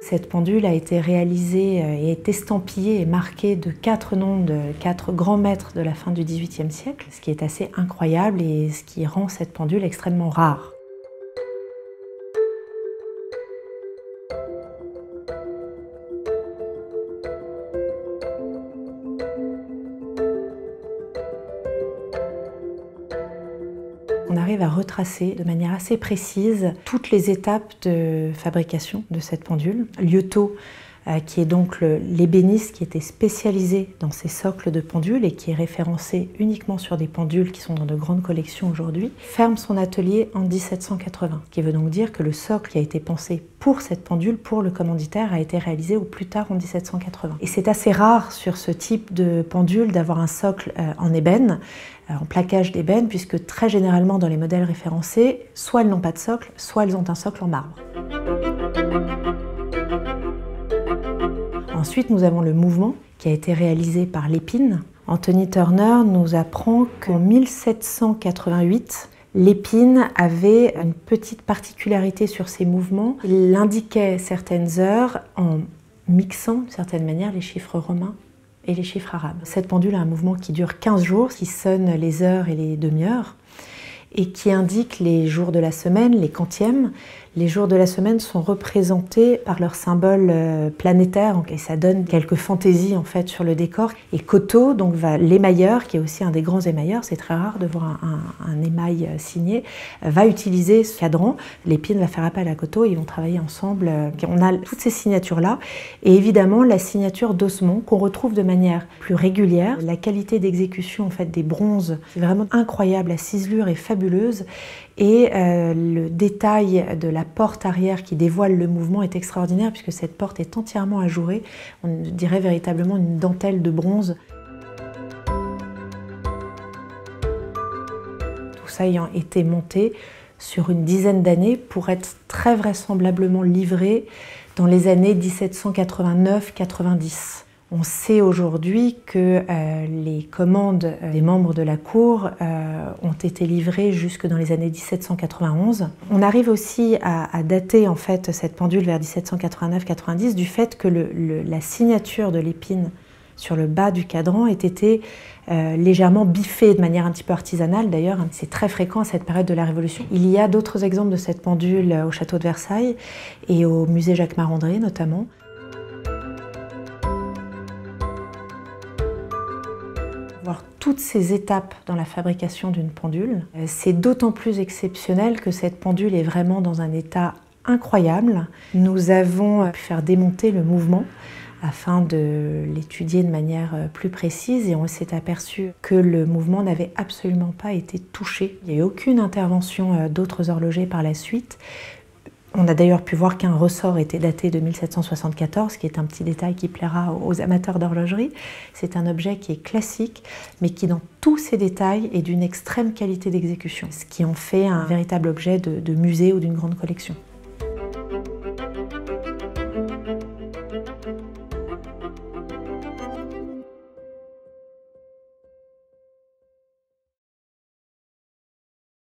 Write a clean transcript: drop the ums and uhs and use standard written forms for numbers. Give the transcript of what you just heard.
Cette pendule a été réalisée et est estampillée et marquée de 4 noms de 4 grands maîtres de la fin du XVIIIe siècle, ce qui est assez incroyable et ce qui rend cette pendule extrêmement rare. On arrive à retracer de manière assez précise toutes les étapes de fabrication de cette pendule. Lieutot, qui est donc l'ébéniste qui était spécialisé dans ces socles de pendules et qui est référencé uniquement sur des pendules qui sont dans de grandes collections aujourd'hui, ferme son atelier en 1780, ce qui veut donc dire que le socle qui a été pensé pour cette pendule, pour le commanditaire, a été réalisé au plus tard en 1780. Et c'est assez rare sur ce type de pendule d'avoir un socle en ébène, en plaquage d'ébène, puisque très généralement dans les modèles référencés, soit elles n'ont pas de socle, soit elles ont un socle en marbre. Ensuite, nous avons le mouvement qui a été réalisé par Lépine. Anthony Turner nous apprend qu'en 1788, Lépine avait une petite particularité sur ses mouvements. Il indiquait certaines heures en mixant d'une certaine manière les chiffres romains et les chiffres arabes. Cette pendule a un mouvement qui dure 15 jours, qui sonne les heures et les demi-heures, et qui indique les jours de la semaine, les quantièmes. Les jours de la semaine sont représentés par leur symbole planétaire, et ça donne quelques fantaisies en fait sur le décor. Et Coteau, donc l'émailleur, qui est aussi un des grands émailleurs, c'est très rare de voir un émail signé, va utiliser ce cadran. Lépine va faire appel à Coteau et ils vont travailler ensemble. On a toutes ces signatures-là, et évidemment la signature d'Osmond qu'on retrouve de manière plus régulière. La qualité d'exécution en fait des bronzes est vraiment incroyable, la ciselure est fabuleuse. Et le détail de la porte arrière qui dévoile le mouvement est extraordinaire puisque cette porte est entièrement ajourée. On dirait véritablement une dentelle de bronze. Tout ça ayant été monté sur une dizaine d'années pour être très vraisemblablement livré dans les années 1789-90. On sait aujourd'hui que les commandes des membres de la cour ont été livrées jusque dans les années 1791. On arrive aussi à dater en fait cette pendule vers 1789-90 du fait que la signature de Lépine sur le bas du cadran ait été légèrement biffée de manière un petit peu artisanale d'ailleurs. C'est très fréquent à cette période de la Révolution. Il y a d'autres exemples de cette pendule au château de Versailles et au musée Jacques Marandré notamment. Voir toutes ces étapes dans la fabrication d'une pendule, c'est d'autant plus exceptionnel que cette pendule est vraiment dans un état incroyable. Nous avons pu faire démonter le mouvement afin de l'étudier de manière plus précise et on s'est aperçu que le mouvement n'avait absolument pas été touché. Il n'y a eu aucune intervention d'autres horlogers par la suite. On a d'ailleurs pu voir qu'un ressort était daté de 1774, qui est un petit détail qui plaira aux amateurs d'horlogerie. C'est un objet qui est classique, mais qui dans tous ses détails est d'une extrême qualité d'exécution, ce qui en fait un véritable objet de musée ou d'une grande collection.